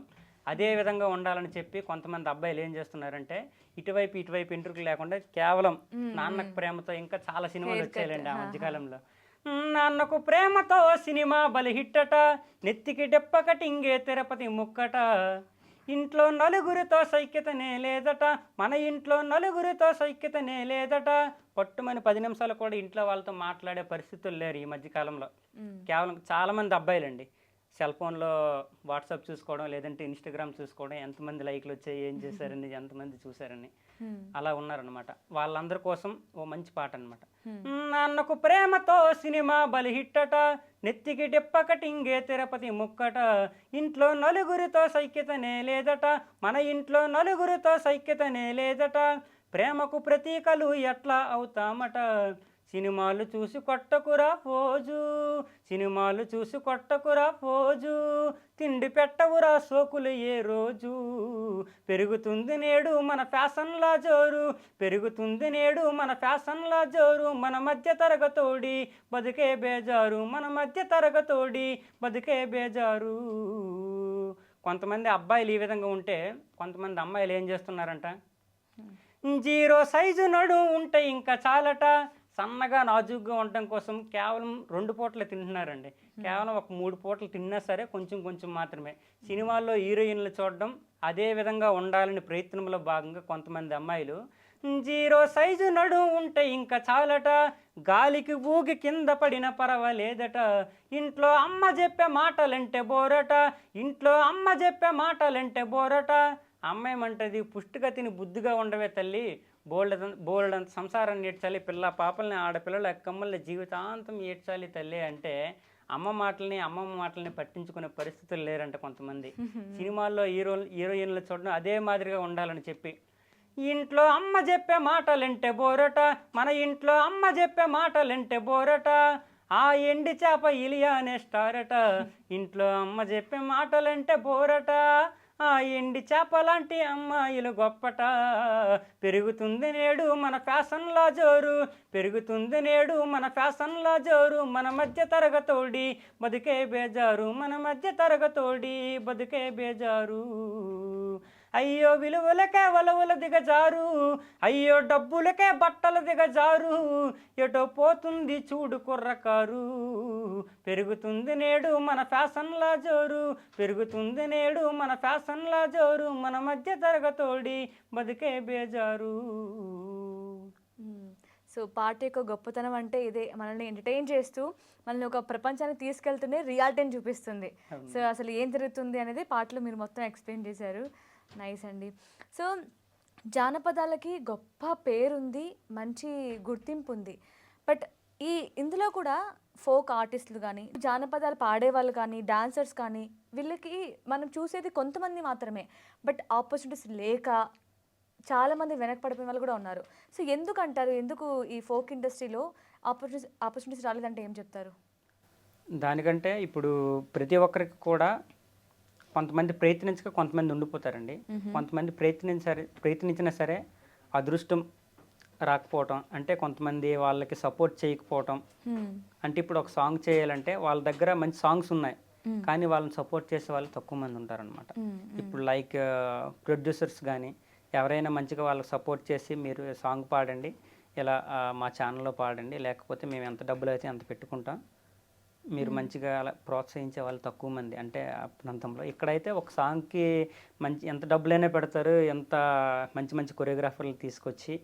అదే విధంగా ఉండాలని చెప్పి కొంతమంది అబ్బాయిలు ఏం చేస్తున్నారంటే ఇటువైపు ఇంటర్వ్యూ లేకుండా కేవలం నాన్నకు ప్రేమతో ఇంకా చాలా సినిమాలు వచ్చాయండి ఆ మధ్యకాలంలో. నాన్నకు ప్రేమతో సినిమా బలిహిట్టట, నెత్తికి డెప్ప కటింగే తిరుపతి ముక్కట, ఇంట్లో నలుగురితో సైక్యతనే లేదట, మన ఇంట్లో నలుగురితో సైక్యతనే లేదట. పట్టుమని 10 నిమిషాలు కూడా ఇంట్లో వాళ్ళతో మాట్లాడే పరిస్థితులు లేరు ఈ మధ్యకాలంలో. కేవలం చాలామంది అబ్బాయిలండి సెల్ ఫోన్లో వాట్సాప్ చూసుకోవడం, లేదంటే ఇన్స్టాగ్రామ్ చూసుకోవడం, ఎంతమంది లైక్లు వచ్చాయి, ఏం చేశారని, ఎంతమంది చూశారని అలా ఉన్నారనమాట. వాళ్ళందరి కోసం ఓ మంచి పాట అనమాట. నాన్నకు ప్రేమతో సినిమా బలిహిట్టట, నెత్తికి డెప్ప కటింగే తిరుపతి ముక్కట, ఇంట్లో నలుగురితో సైక్యతనే లేదట, మన ఇంట్లో నలుగురితో సైక్యతనే లేదట, ప్రేమకు ప్రతీకలు ఎట్లా అవుతామట, సినిమాలు చూసి కొట్టకురా పోజు, సినిమాలు చూసి కొట్టకురా పోజు, తిండి పెట్టవురా సోకులు ఏ రోజు, పెరుగుతుంది నేడు మన ఫ్యాషన్లా జోరు, పెరుగుతుంది నేడు మన ఫ్యాషన్లా జోరు, మన మధ్య తరగతోడి బతుకే బేజారు, మన మధ్య తరగతోడి బతుకే బేజారు. కొంతమంది అబ్బాయిలు ఈ విధంగా ఉంటే కొంతమంది అమ్మాయిలు ఏం చేస్తున్నారంట, జీరో సైజు నడు ఉంటే ఇంకా చాలట, సన్నగా నాజుగ్గా ఉండటం కోసం కేవలం 2 పూటలు తింటున్నారండి. కేవలం ఒక 3 పూటలు తిన్నా సరే కొంచెం కొంచెం మాత్రమే. సినిమాల్లో హీరోయిన్లు చూడడం, అదే విధంగా ఉండాలని ప్రయత్నంలో భాగంగా కొంతమంది అమ్మాయిలు జీరో సైజు నడు ఉంటే ఇంకా చాలట, గాలికి ఊగి కింద పడిన పర్వాలేదట, ఇంట్లో అమ్మ చెప్పే మాటలంటే బోరట, ఇంట్లో అమ్మ చెప్పే మాటలంటే బోరట. అమ్మాయేమంటది, పుష్టిగా తిని బుద్ధిగా ఉండవే తల్లి, బోల్డంత సంసారాన్ని ఏడ్చాలి, పిల్ల పాపల్ని ఆడపిల్లల అక్కమ్మల్ని జీవితాంతం ఏడ్చాలి తల్లి అంటే అమ్మమ్మ మాటల్ని పట్టించుకునే పరిస్థితులు లేరంట కొంతమంది. సినిమాల్లో హీరోయిన్లు చూడడం అదే మాదిరిగా ఉండాలని చెప్పి, ఇంట్లో అమ్మ చెప్పే మాటలంటే బోరట, మన ఇంట్లో అమ్మ చెప్పే మాటలంటే బోరట, ఆ ఎండి చేప ఇలియా అనే స్టారట, ఇంట్లో అమ్మ చెప్పే మాటలంటే బోరట, ఆ ఎండి చేప లాంటి అమ్మాయిలు గొప్పట, పెరుగుతుంది నేడు మన ఫ్యాషన్లా జోరు, పెరుగుతుంది నేడు మన ఫ్యాషన్లా జోరు, మన మధ్య తరగతోడి బతుకే బేజారు, మన మధ్య తరగతోడి బతుకే బేజారు. అయ్యో విలువలకే వలవల దిగజారు, అయ్యో డబ్బులకే బట్టలు దిగజారు, ఎటో పోతుంది చూడు కుర్రకారు, పెరుగుతుంది నేడు మన ఫ్యాషన్లా జోరు, పెరుగుతుంది నేడు మన ఫ్యాషన్లా జోరు, మన మధ్య తరగతోడి బతుకే బేజారు. సో పాట యొక్క గొప్పతనం అంటే ఇదే, మనల్ని ఎంటర్టైన్ చేస్తూ మనల్ని ఒక ప్రపంచానికి తీసుకెళ్తూనే రియాలిటీని చూపిస్తుంది. సో అసలు ఏం జరుగుతుంది అనేది పాటలో మీరు మొత్తం ఎక్స్ప్లెయిన్ చేశారు. నైస్ అండి. సో జానపదాలకి గొప్ప పేరుంది, మంచి గుర్తింపు ఉంది. బట్ ఇందులో కూడా ఫోక్ ఆర్టిస్టులు కానీ, జానపదాలు పాడేవాళ్ళు కానీ, డాన్సర్స్ కానీ, వీళ్ళకి మనం చూసేది కొంతమంది మాత్రమే. బట్ ఆపర్చునిటీస్ లేక చాలామంది వెనకపడిపోయిన వాళ్ళు కూడా ఉన్నారు. సో ఎందుకంటారు, ఎందుకు ఈ ఫోక్ ఇండస్ట్రీలో ఆపర్చునిటీస్ రాలేదంటే ఏం చెప్తారు? దానికంటే ఇప్పుడు ప్రతి ఒక్కరికి కూడా కొంతమంది ప్రయత్నించక కొంతమంది ఉండిపోతారండి. కొంతమంది ప్రయత్నించినా సరే అదృష్టం రాకపోవటం, అంటే కొంతమంది వాళ్ళకి సపోర్ట్ చేయకపోవటం. అంటే ఇప్పుడు ఒక సాంగ్ చేయాలంటే వాళ్ళ దగ్గర మంచి సాంగ్స్ ఉన్నాయి, కానీ వాళ్ళని సపోర్ట్ చేసే వాళ్ళు తక్కువ మంది ఉంటారనమాట. ఇప్పుడు లైక్ ప్రొడ్యూసర్స్ కానీ ఎవరైనా మంచిగా వాళ్ళకి సపోర్ట్ చేసి మీరు సాంగ్ పాడండి, ఇలా మా ఛానల్లో పాడండి, లేకపోతే మేము ఎంత డబ్బులు అయితే అంత పెట్టుకుంటాం, మీరు మంచిగా అలా ప్రోత్సహించే వాళ్ళు తక్కువ మంది. అంటే ఆ ప్రాంతంలో ఇక్కడైతే ఒక సాంగ్కి ఎంత డబ్బులైనా పెడతారు, ఎంత మంచి కొరియోగ్రాఫర్లు తీసుకొచ్చి,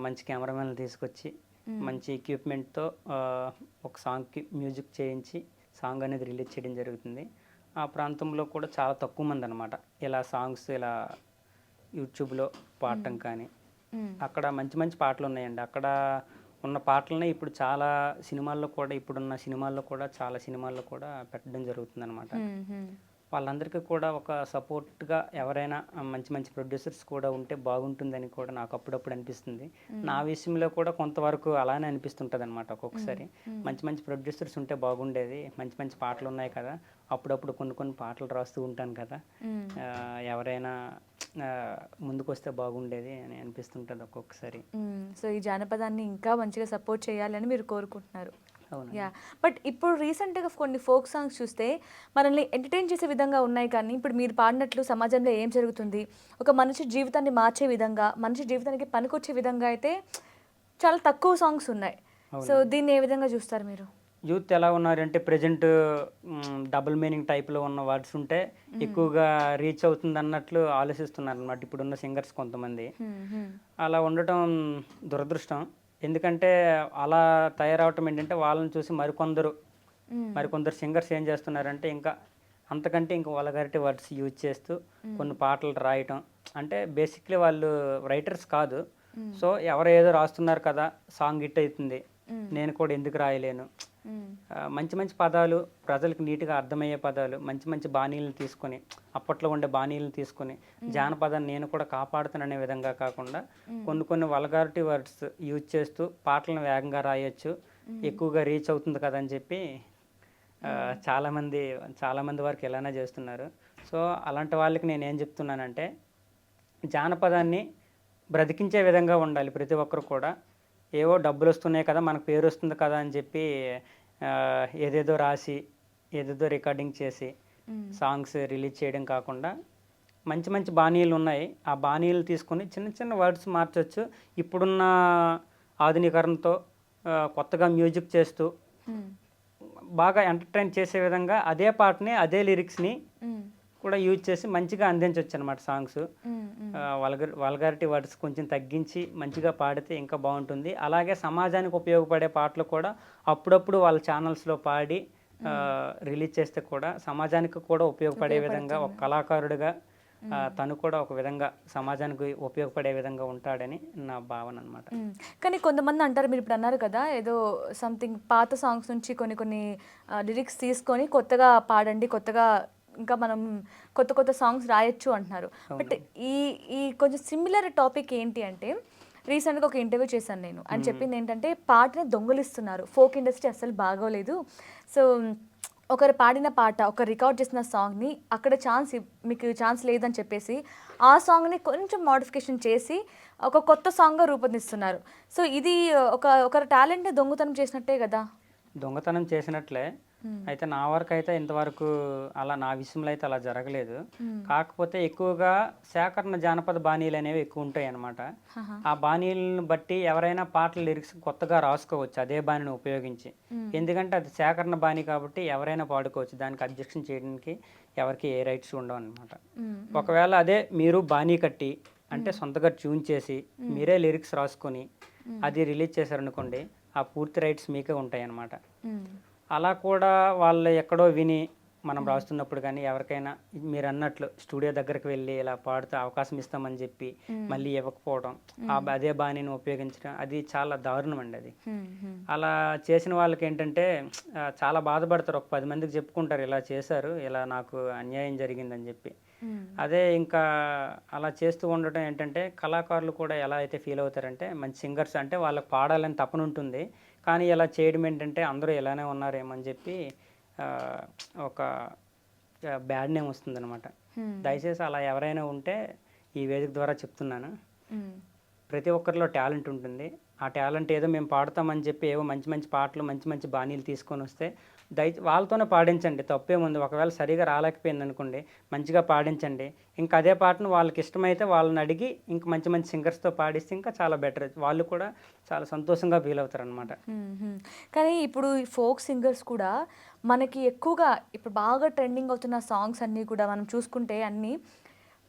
మంచి కెమెరామెన్లు తీసుకొచ్చి, మంచి ఎక్విప్మెంట్తో ఒక సాంగ్కి మ్యూజిక్ చేయించి సాంగ్ అనేది రిలీజ్ చేయడం జరుగుతుంది. ఆ ప్రాంతంలో కూడా చాలా తక్కువ మంది అనమాట ఇలా సాంగ్స్ ఇలా యూట్యూబ్లో పాడటం కానీ. అక్కడ మంచి పాటలు ఉన్నాయండి. అక్కడ ఉన్న పాటలనే ఇప్పుడు చాలా సినిమాల్లో కూడా, ఇప్పుడున్న సినిమాల్లో కూడా చాలా సినిమాల్లో కూడా పెట్టడం జరుగుతుంది అనమాట. వాళ్ళందరికీ కూడా ఒక సపోర్ట్గా ఎవరైనా మంచి ప్రొడ్యూసర్స్ కూడా ఉంటే బాగుంటుందని కూడా నాకు అప్పుడప్పుడు అనిపిస్తుంది. నా విషయంలో కూడా కొంతవరకు అలానే అనిపిస్తుంటుంది అనమాట. ఒక్కొక్కసారి మంచి ప్రొడ్యూసర్స్ ఉంటే బాగుండేది, మంచి పాటలు ఉన్నాయి కదా, అప్పుడప్పుడు కొన్ని పాటలు రాస్తూ ఉంటాను కదా, ఎవరైనా ముందుకు వస్తే బాగుండేది అని అనిపిస్తుంటుంది ఒక్కొక్కసారి. సో ఈ జానపదాన్ని ఇంకా మంచిగా సపోర్ట్ చేయాలని మీరు కోరుకుంటున్నారు. యా, బట్ ఇప్పుడు రీసెంట్గా కొన్ని ఫోక్ సాంగ్స్ చూస్తే మనల్ని ఎంటర్టైన్ చేసే విధంగా ఉన్నాయి, కానీ ఇప్పుడు మీరు పాడినట్లు సమాజంలో ఏం జరుగుతుంది, ఒక మనిషి జీవితాన్ని మార్చే విధంగా, మనిషి జీవితానికి పనికొచ్చే విధంగా అయితే చాలా తక్కువ సాంగ్స్ ఉన్నాయి. సో దీన్ని ఏ విధంగా చూస్తారు మీరు? యూత్ ఎలా ఉన్నారంటే ప్రజెంట్ డబుల్ మీనింగ్ టైప్లో ఉన్న వర్డ్స్ ఉంటే ఎక్కువగా రీచ్ అవుతుంది అన్నట్లు ఆలోచిస్తున్నారు అన్నమాట ఇప్పుడున్న సింగర్స్ కొంతమంది. అలా ఉండటం దురదృష్టం. ఎందుకంటే అలా తయారవటం ఏంటంటే వాళ్ళని చూసి మరికొందరు సింగర్స్ ఏం చేస్తున్నారంటే ఇంకా అంతకంటే ఇంకా వల్గారిటీ వర్డ్స్ యూజ్ చేస్తూ కొన్ని పాటలు రాయటం. అంటే బేసిక్లీ వాళ్ళు రైటర్స్ కాదు. సో ఎవరు ఏదో రాస్తున్నారు కదా, సాంగ్ హిట్ అవుతుంది, నేను కూడా ఎందుకు రాయలేను, మంచి మంచి పదాలు, ప్రజలకు నీట్గా అర్థమయ్యే పదాలు, మంచి మంచి బాణీలను తీసుకొని, అప్పట్లో ఉండే బాణీలను తీసుకొని జానపదాన్ని నేను కూడా కాపాడుతాననే విధంగా కాకుండా కొన్ని కొన్ని వల్గారిటీ వర్డ్స్ యూజ్ చేస్తూ పాటలను వేగంగా రాయొచ్చు, ఎక్కువగా రీచ్ అవుతుంది కదా అని చెప్పి చాలామంది వరకు ఇలానే చేస్తున్నారు. సో అలాంటి వాళ్ళకి నేను ఏం చెప్తున్నానంటే, జానపదాన్ని బ్రతికించే విధంగా ఉండాలి ప్రతి ఒక్కరు కూడా. ఏవో డబ్బులు వస్తున్నాయి కదా, మనకు పేరు వస్తుంది కదా అని చెప్పి ఏదేదో రాసి ఏదేదో రికార్డింగ్ చేసి సాంగ్స్ రిలీజ్ చేయడం కాకుండా, మంచి మంచి బాణీలు ఉన్నాయి, ఆ బాణీలు తీసుకొని చిన్న చిన్న వర్డ్స్ మార్చొచ్చు. ఇప్పుడున్న ఆధునీకరణతో కొత్తగా మ్యూజిక్ చేస్తూ బాగా ఎంటర్టైన్ చేసే విధంగా అదే పాటని, అదే లిరిక్స్ని కూడా యూజ్ చేసి మంచిగా అందించవచ్చు అనమాట సాంగ్స్. వల్గారిటీ వర్డ్స్ కొంచెం తగ్గించి మంచిగా పాడితే ఇంకా బాగుంటుంది. అలాగే సమాజానికి ఉపయోగపడే పాటలు కూడా అప్పుడప్పుడు వాళ్ళ ఛానల్స్లో పాడి రిలీజ్ చేస్తే కూడా సమాజానికి కూడా ఉపయోగపడే విధంగా ఒక కళాకారుడిగా తను కూడా ఒక విధంగా సమాజానికి ఉపయోగపడే విధంగా ఉంటాడని నా భావన అనమాట. కానీ కొంతమంది అంటారు, మీరు ఇప్పుడు అన్నారు కదా, ఏదో సంథింగ్ పాత సాంగ్స్ నుంచి కొన్ని లిరిక్స్ తీసుకొని కొత్తగా పాడండి, కొత్తగా ఇంకా మనం కొత్త సాంగ్స్ రాయొచ్చు అంటున్నారు. బట్ ఈ కొంచెం సిమిలర్ టాపిక్ ఏంటి అంటే, రీసెంట్గా ఒక ఇంటర్వ్యూ చేశాను నేను. అని చెప్పింది ఏంటంటే, పాటని దొంగలిస్తున్నారు, ఫోక్ ఇండస్ట్రీ అస్సలు బాగోలేదు. సో ఒకరు పాడిన పాట, ఒకరు రికార్డ్ చేసిన సాంగ్ని అక్కడ మీకు ఛాన్స్ లేదని చెప్పేసి ఆ సాంగ్ని కొంచెం మోడిఫికేషన్ చేసి ఒక కొత్త సాంగ్గా రూపొందిస్తున్నారు. సో ఇది ఒకరి టాలెంట్ని దొంగతనం చేసినట్టే కదా. దొంగతనం చేసినట్లే. అయితే నా వరకు అయితే ఇంతవరకు అలా, నా విషయంలో అయితే అలా జరగలేదు. కాకపోతే ఎక్కువగా సేకరణ జానపద బాణీలు అనేవి ఎక్కువ ఉంటాయి అన్నమాట. ఆ బాణీలను బట్టి ఎవరైనా పాటల లిరిక్స్ కొత్తగా రాసుకోవచ్చు అదే బాణీని ఉపయోగించి. ఎందుకంటే అది సేకరణ బాణీ కాబట్టి ఎవరైనా పాడుకోవచ్చు, దానికి అబ్జెక్షన్ చేయడానికి ఎవరికి ఏ రైట్స్ ఉండవు అనమాట. ఒకవేళ అదే మీరు బాణీ కట్టి అంటే సొంతగా ట్యూన్ చేసి మీరే లిరిక్స్ రాసుకొని అది రిలీజ్ చేశారనుకోండి, ఆ పూర్తి రైట్స్ మీకే ఉంటాయి అన్నమాట. అలా కూడా వాళ్ళు ఎక్కడో విని మనం రాస్తున్నప్పుడు కానీ ఎవరికైనా మీరు అన్నట్లు స్టూడియో దగ్గరికి వెళ్ళి ఇలా పాడుతూ అవకాశం ఇస్తామని చెప్పి మళ్ళీ ఇవ్వకపోవడం, అదే బాణీని ఉపయోగించడం, అది చాలా దారుణం అండి. అది అలా చేసిన వాళ్ళకి ఏంటంటే చాలా బాధపడతారు. ఒక 10 మందికి చెప్పుకుంటారు, ఇలా చేశారు, ఇలా నాకు అన్యాయం జరిగిందని చెప్పి. అదే ఇంకా అలా చేస్తూ ఉండటం ఏంటంటే, కళాకారులు కూడా ఎలా అయితే ఫీల్ అవుతారంటే, మంచి సింగర్స్ అంటే వాళ్ళకి పాడాలని తపన ఉంటుంది, కానీ ఇలా చేయడం ఏంటంటే అందరూ ఇలానే ఉన్నారేమని చెప్పి ఒక బ్యాడ్ నేమ్ వస్తుందన్నమాట. దయచేసి అలా ఎవరైనా ఉంటే ఈ వేదిక ద్వారా చెప్తున్నాను, ప్రతి ఒక్కరిలో టాలెంట్ ఉంటుంది. ఆ టాలెంట్ ఏదో మేము పాడతామని చెప్పి ఏవో మంచి మంచి పాటలు, మంచి మంచి బాణీలు తీసుకొని వస్తే వాళ్ళతోనే పాడించండి, తప్పేముంది. ఒకవేళ సరిగా రాలేకపోయింది అనుకోండి, మంచిగా పాడించండి. ఇంకా అదే పాటను వాళ్ళకి ఇష్టమైతే వాళ్ళని అడిగి ఇంకా మంచి మంచి సింగర్స్తో పాడిస్తే ఇంకా చాలా బెటర్, వాళ్ళు కూడా చాలా సంతోషంగా ఫీల్ అవుతారు అనమాట. కానీ ఇప్పుడు ఈ ఫోక్ సింగర్స్ కూడా మనకి ఎక్కువగా ఇప్పుడు బాగా ట్రెండింగ్ అవుతున్న సాంగ్స్ అన్నీ కూడా మనం చూసుకుంటే అన్నీ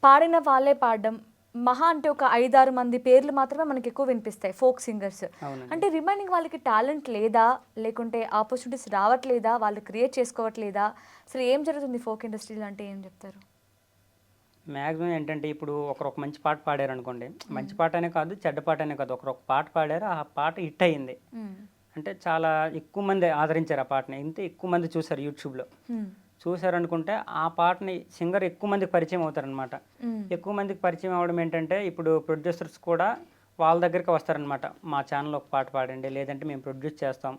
పాడిన వాళ్ళే పాడడం, మహా అంటే ఒక 5-6 మంది పేర్లు మాత్రమే మనకి ఎక్కువ వినిపిస్తాయి ఫోక్ సింగర్స్. అంటే రిమైనింగ్ వాళ్ళకి టాలెంట్ లేదా, లేకుంటే ఆపర్చునిటీస్ రావట్లేదా, వాళ్ళు క్రియేట్ చేసుకోవట్లేదా, అసలు ఏం జరుగుతుంది ఫోక్ ఇండస్ట్రీలో అంటే ఏం చెప్తారు? మ్యాక్సిమం ఏంటంటే, ఇప్పుడు ఒక మంచి పాట పాడారు అనుకోండి, మంచి పాట అనే కాదు చెడ్డ పాట అనే కాదు, ఒక పాట పాడారు, ఆ పాట హిట్ అయ్యింది అంటే చాలా ఎక్కువ మంది ఆదరించారు ఆ పాటని, ఇంత ఎక్కువ మంది చూసారు యూట్యూబ్లో. చూసారనుకుంటే ఆ పాటని సింగర్ ఎక్కువ మందికి పరిచయం అవుతారనమాట. ఎక్కువ మందికి పరిచయం అవ్వడం ఏంటంటే, ఇప్పుడు ప్రొడ్యూసర్స్ కూడా వాళ్ళ దగ్గరికి వస్తారనమాట, మా ఛానల్లో ఒక పాట పాడండి, లేదంటే మేము ప్రొడ్యూస్ చేస్తాం,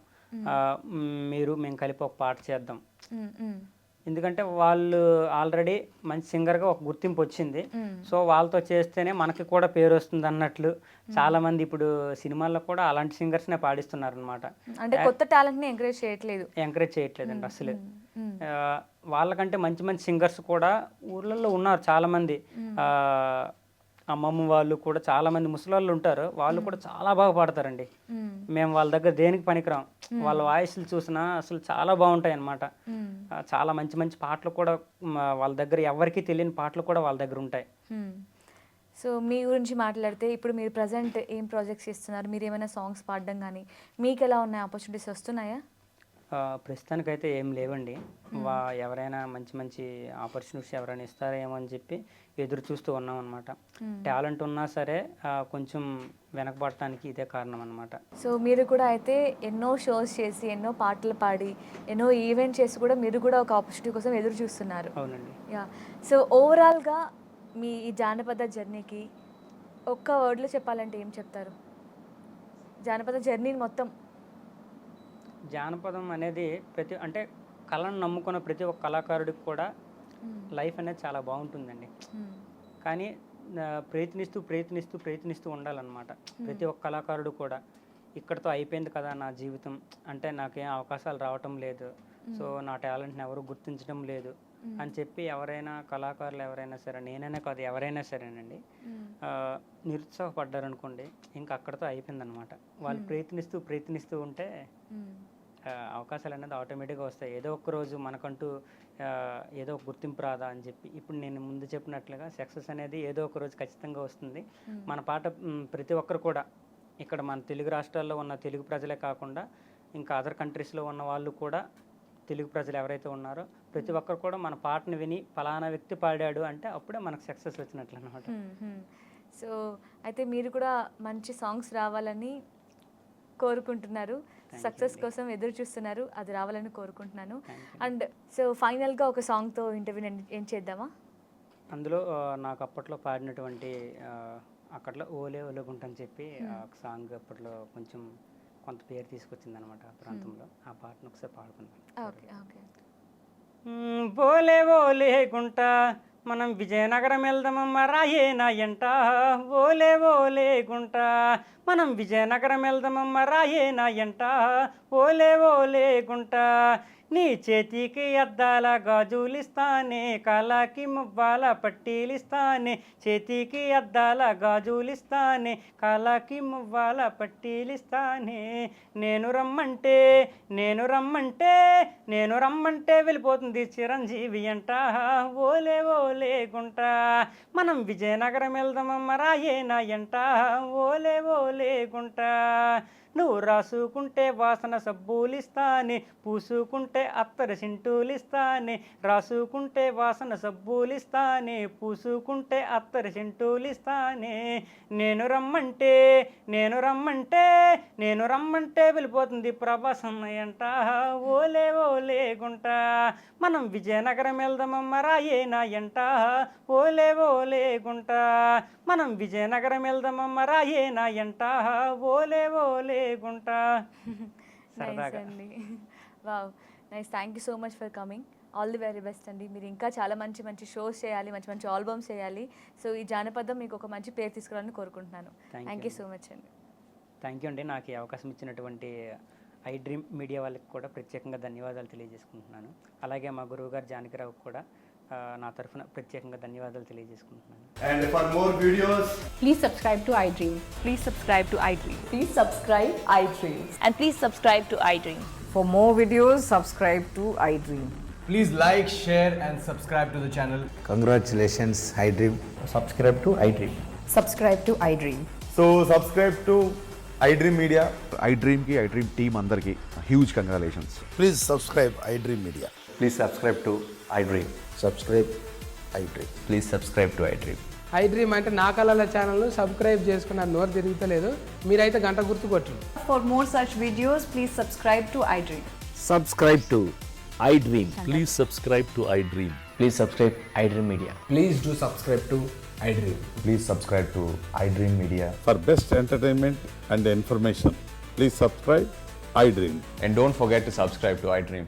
మేము కలిపి ఒక పాట చేద్దాం. ఎందుకంటే వాళ్ళు ఆల్రెడీ మంచి సింగర్గా ఒక గుర్తింపు వచ్చింది, సో వాళ్ళతో చేస్తేనే మనకి కూడా పేరు వస్తుంది అన్నట్లు చాలామంది ఇప్పుడు సినిమాల్లో కూడా అలాంటి సింగర్స్నే పాడిస్తున్నారు అనమాట. అంటే కొత్త టాలెంట్ని ఎంకరేజ్ చేయట్లేదండి అసలు. వాళ్ళకంటే మంచి మంచి సింగర్స్ కూడా ఊర్లలో ఉన్నారు చాలామంది. అమ్మమ్మ వాళ్ళు కూడా చాలామంది ముసలాళ్ళు ఉంటారు, వాళ్ళు కూడా చాలా బాగా పాడతారండి. మేము వాళ్ళ దగ్గర దేనికి పనికిరాం, వాళ్ళ వాయిస్లు చూసినా అసలు చాలా బాగుంటాయి అన్నమాట. చాలా మంచి మంచి పాటలు కూడా వాళ్ళ దగ్గర, ఎవరికి తెలియని పాటలు కూడా వాళ్ళ దగ్గర ఉంటాయి. సో మీ గురించి మాట్లాడితే, ఇప్పుడు మీరు ప్రజెంట్ ఏం ప్రాజెక్ట్స్ చేస్తున్నారు, మీరు ఏమైనా సాంగ్స్ పాడడం కానీ మీకు ఎలా ఉన్నాయి, ఆపర్చునిటీస్ వస్తున్నాయా? ప్రస్తుతానికైతే ఏం లేవండి. ఎవరైనా మంచి మంచి ఆపర్చునిటీస్ ఎవరైనా ఇస్తారేమో అని చెప్పి ఎదురు చూస్తూ ఉన్నాం అనమాట. టాలెంట్ ఉన్నా సరే కొంచెం వెనకబడటానికి ఇదే కారణం అనమాట. సో మీరు కూడా అయితే ఎన్నో షోస్ చేసి, ఎన్నో పాటలు పాడి, ఎన్నో ఈవెంట్ చేసి కూడా మీరు కూడా ఒక ఆపర్చునిటీ కోసం ఎదురు చూస్తున్నారు. అవునండి. యా. సో ఓవరాల్గా మీ ఈ జానపద జర్నీకి ఒక్క వర్డ్లో చెప్పాలంటే ఏం చెప్తారు? జానపద జర్నీని మొత్తం. జానపదం అనేది అంటే కళను నమ్ముకున్న ప్రతి ఒక్క కళాకారుడికి కూడా లైఫ్ అనేది చాలా బాగుంటుందండి. కానీ ప్రయత్నిస్తూ ఉండాలన్నమాట. ప్రతి ఒక్క కళాకారుడు కూడా ఇక్కడితో అయిపోయింది కదా నా జీవితం, అంటే నాకేం అవకాశాలు రావటం లేదు, సో నా టాలెంట్ని ఎవరు గుర్తించడం లేదు అని చెప్పి ఎవరైనా కళాకారులు ఎవరైనా సరే, నేనైనా కాదు ఎవరైనా సరేనండి, నిరుత్సాహపడ్డారనుకోండి, ఇంకా అక్కడితో అయిపోయిందనమాట. వాళ్ళు ప్రయత్నిస్తూ ఉంటే అవకాశాలు అనేది ఆటోమేటిక్గా వస్తాయి. ఏదో ఒక రోజు మనకంటూ ఏదో ఒక గుర్తింపు రాదా అని చెప్పి, ఇప్పుడు నేను ముందు చెప్పినట్లుగా సక్సెస్ అనేది ఏదో ఒక రోజు ఖచ్చితంగా వస్తుంది. మన పాట ప్రతి ఒక్కరు కూడా ఇక్కడ మన తెలుగు రాష్ట్రాల్లో ఉన్న తెలుగు ప్రజలే కాకుండా ఇంకా అదర్ కంట్రీస్లో ఉన్న వాళ్ళు కూడా, తెలుగు ప్రజలు ఎవరైతే ఉన్నారో ప్రతి ఒక్కరు కూడా మన పాటను విని పలానా వ్యక్తి పాడాడు అంటే అప్పుడే మనకు సక్సెస్ వచ్చినట్లు అనమాట. సో అయితే మీరు కూడా మంచి సాంగ్స్ రావాలని కోరుకుంటున్నారు, సక్సెస్ కోసం ఎదురు చూస్తున్నారు, అది రావాలని కోరుకుంటున్నాను. అండ్ సో ఫైనల్గా ఒక సాంగ్తో ఇంటర్వ్యూ ఏం చేద్దామా? అందులో నాకు అప్పట్లో పాడినటువంటి అక్కట్లో ఓలే ఓలేగుంటని చెప్పి ఒక సాంగ్ అప్పట్లో కొంచెం కొంత పేరు తీసుకొచ్చింది అనమాట ఆ ప్రాంతంలో. ఆ పాటను ఒకసారి పాడుకుందాం. Okay okay. ఓలే ఓలే గుంట మనం విజయనగరం వెళ్దామమ్మ రాయేనా ఎంట, ఓలే ఓలే గుంట మనం విజయనగరం వెళ్దామమ్మ రాయేనా ఎంట, ఓలే ఓలే గుంట నీ చేతికి అద్దాల గాజులిస్తానే, కాలాకి మువ్వాల పట్టీలిస్తానే, చేతికి అద్దాల గాజులిస్తానే, కాలాకి మువ్వాల పట్టీలిస్తానే, నేను రమ్మంటే వెళ్ళిపోతుంది చిరంజీవి అంట, ఓలే ఓలే గుంట మనం విజయనగరం వెళ్దామమ్మ రాయేనా ఎంట, ఓలే ఓలే గుంట నువ్వు రాసుకుంటే వాసన సబ్బులిస్తానే, పూసుకుంటే అత్తర సింటూలిస్తానే, రాసుకుంటే వాసన సబ్బులిస్తానే, పూసుకుంటే అత్తర సింటూలిస్తానే, నేను రమ్మంటే వెళ్ళిపోతుంది ప్రభాసం అంట, ఓలే ఓలే గుంట మనం విజయనగరం వెళ్దామమ్మ రాయేనా ఎంట, ఓలే ఓలే గుంట మనం విజయనగరం వెళ్దామమ్మ రాయేనా ఎంట, ఓలే ఓలే గుంట. నైస్ అండి. Wow, nice. Thank you so much for coming. All the very best అండి. మీరు ఇంకా చాలా మంచి మంచి షోస్ చేయాలి, మంచి మంచి ఆల్బమ్స్ చేయాలి. సో ఈ జానపదం మీకు ఒక మంచి పేరు తీసుకురావాలని కోరుకుంటున్నాను. థ్యాంక్ యూ సో మచ్ అండి. థ్యాంక్ యూ అండి. నాకు ఈ అవకాశం ఇచ్చినటువంటి ఐ డ్రీమ్ మీడియా వాళ్ళకి కూడా ప్రత్యేకంగా ధన్యవాదాలు తెలియజేసుకుంటున్నాను. అలాగే మా గురువు గారు జానకిరావుకి కూడా నా తరఫున ప్రత్యేకంగా ధన్యవాదాలు తెలియజేసుకుంటున్నాను. And for more videos, Please subscribe to iDream. Please subscribe to iDream. Please subscribe iDream. And please subscribe to iDream. For more videos, subscribe to iDream. please like, share and subscribe to the channel. Congratulations, iDream. Subscribe to iDream. Subscribe to iDream. So subscribe to iDream Media. iDream ki iDream team andarki huge congratulations. Please subscribe iDream Media. Please subscribe to iDream. Subscribe iDream. Please subscribe to iDream. iDream అంటే నా కళల ఛానల్ను subscribe చేసుకున్న నోరు తిరుగుతలేదు, మీరైతే గంట గుర్తు కొట్టండి. For more such videos, please subscribe to iDream. Subscribe to iDream. Please subscribe to iDream. Please subscribe iDream Media. Please do subscribe to iDream. Please subscribe to iDream Media. For best entertainment and information, please subscribe iDream. And don't forget to subscribe to iDream.